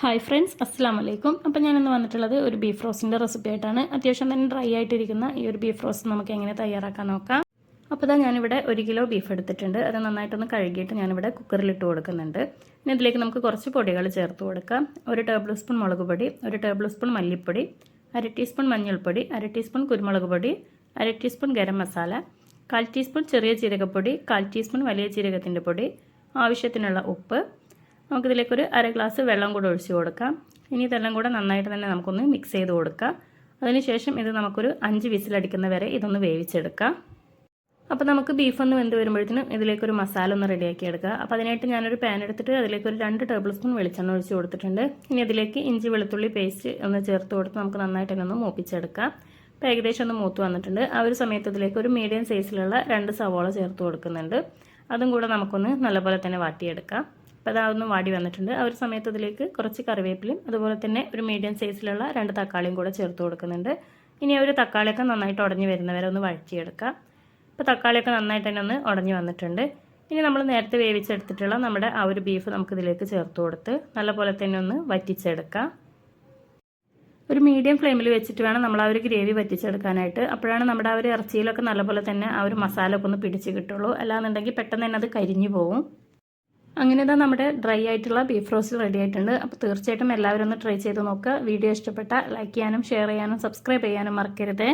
Hi friends, അസ്സാം വലൈക്കും. അപ്പോൾ ഞാനിന്ന് വന്നിട്ടുള്ളത് ഒരു ബീഫ് റോസ്റ്റിൻ്റെ റെസിപ്പി ആയിട്ടാണ്. അത്യാവശ്യം തന്നെ ഡ്രൈ ആയിട്ടിരിക്കുന്ന ഈ ഒരു ബീഫ് റോസ്റ്റ് നമുക്ക് എങ്ങനെ തയ്യാറാക്കാൻ നോക്കാം. അപ്പോൾ ഞാനിവിടെ 1 കിലോ ബീഫ് എടുത്തിട്ടുണ്ട്. അത് നന്നായിട്ടൊന്ന് കഴുകിയിട്ട് ഞാനിവിടെ കുക്കറിലിട്ട് കൊടുക്കുന്നുണ്ട്. ഇനി ഇതിലേക്ക് നമുക്ക് കുറച്ച് പൊടികൾ ചേർത്ത് കൊടുക്കാം. 1 ടേബിൾ സ്പൂൺ മുളക് പൊടി, 1 ടേബിൾ സ്പൂൺ മല്ലിപ്പൊടി, 1/2 ടീസ്പൂൺ മഞ്ഞൾപ്പൊടി, 1/2 ടീസ്പൂൺ കുരുമുളക് പൊടി, 1/2 ടീസ്പൂൺ ഗരം മസാല, 1/4 ടീസ്പൂൺ ചെറിയ ജീരകപ്പൊടി, 1/4 ടീസ്പൂൺ വലിയ ജീരകത്തിൻ്റെ പൊടി, ആവശ്യത്തിനുള്ള ഉപ്പ്. നമുക്കിതിലേക്കൊരു 1/2 ഗ്ലാസ് വെള്ളം കൂടെ ഒഴിച്ച് കൊടുക്കാം. ഇനി ഇതെല്ലാം കൂടെ നന്നായിട്ട് തന്നെ നമുക്കൊന്ന് മിക്സ് ചെയ്ത് കൊടുക്കാം. അതിനുശേഷം ഇത് നമുക്കൊരു 5 വിസിലടിക്കുന്ന വരെ ഇതൊന്ന് വേവിച്ചെടുക്കാം. അപ്പോൾ നമുക്ക് ബീഫ് ഒന്ന് വെന്ത് വരുമ്പോഴത്തേനും ഇതിലേക്കൊരു മസാല ഒന്ന് റെഡിയാക്കി എടുക്കുക. അപ്പോൾ അതിനായിട്ട് ഞാനൊരു പാൻ എടുത്തിട്ട് അതിലേക്കൊരു 2 ടേബിൾ സ്പൂൺ വെളിച്ചെണ്ണ ഒഴിച്ച് കൊടുത്തിട്ടുണ്ട്. ഇനി അതിലേക്ക് ഇഞ്ചി വെളുത്തുള്ളി പേസ്റ്റ് ഒന്ന് ചേർത്ത് കൊടുത്ത് നമുക്ക് നന്നായിട്ട് തന്നെ ഒന്ന് മൂപ്പിച്ചെടുക്കാം. അപ്പോൾ ഏകദേശം ഒന്ന് മൂത്ത് വന്നിട്ടുണ്ട്. ആ ഒരു സമയത്ത് ഇതിലേക്ക് ഒരു മീഡിയം സൈസിലുള്ള 2 സവോള ചേർത്ത് കൊടുക്കുന്നുണ്ട്. അതും കൂടെ നമുക്കൊന്ന് നല്ലപോലെ തന്നെ വാട്ടിയെടുക്കാം. അപ്പോൾ അതൊന്ന് വാടി വന്നിട്ടുണ്ട്. ആ ഒരു സമയത്ത് ഇതിലേക്ക് കുറച്ച് കറിവേപ്പിലയും അതുപോലെ തന്നെ ഒരു മീഡിയം സൈസിലുള്ള 2 തക്കാളിയും കൂടെ ചേർത്ത് കൊടുക്കുന്നുണ്ട്. ഇനി ഒരു തക്കാളിയൊക്കെ നന്നായിട്ട് ഉടഞ്ഞു വരുന്നവരെ ഒന്ന് വഴറ്റിയെടുക്കാം. ഇപ്പോൾ തക്കാളിയൊക്കെ നന്നായിട്ട് തന്നെ ഒന്ന് ഉടഞ്ഞു വന്നിട്ടുണ്ട്. ഇനി നമ്മൾ നേരത്തെ വേവിച്ചെടുത്തിട്ടുള്ള നമ്മുടെ ആ ഒരു ബീഫ് നമുക്കിതിലേക്ക് ചേർത്ത് കൊടുത്ത് നല്ലപോലെ തന്നെ ഒന്ന് വറ്റിച്ചെടുക്കാം. ഒരു മീഡിയം ഫ്ലെയിമിൽ വെച്ചിട്ട് വേണം നമ്മൾ ആ ഒരു ഗ്രേവി വറ്റിച്ചെടുക്കാനായിട്ട്. അപ്പോഴാണ് നമ്മുടെ ആ ഒരു ഇറച്ചിയിലൊക്കെ നല്ലപോലെ തന്നെ ആ ഒരു മസാല ഒക്കെ ഒന്ന് പിടിച്ച് കിട്ടുള്ളൂ. അല്ലാന്നുണ്ടെങ്കിൽ പെട്ടെന്ന് തന്നെ അത് കരിഞ്ഞു പോകും. അങ്ങനെ നമ്മുടെ ഡ്രൈ ആയിട്ടുള്ള ബീഫ് റോസ്റ്റ് റെഡി ആയിട്ടുണ്ട്. അപ്പോൾ തീർച്ചയായിട്ടും എല്ലാവരും ഒന്ന് ട്രൈ ചെയ്ത് നോക്കുക. വീഡിയോ ഇഷ്ടപ്പെട്ടാൽ ലൈക്ക് ചെയ്യാനും ഷെയർ ചെയ്യാനും സബ്സ്ക്രൈബ് ചെയ്യാനും മറക്കരുതേ.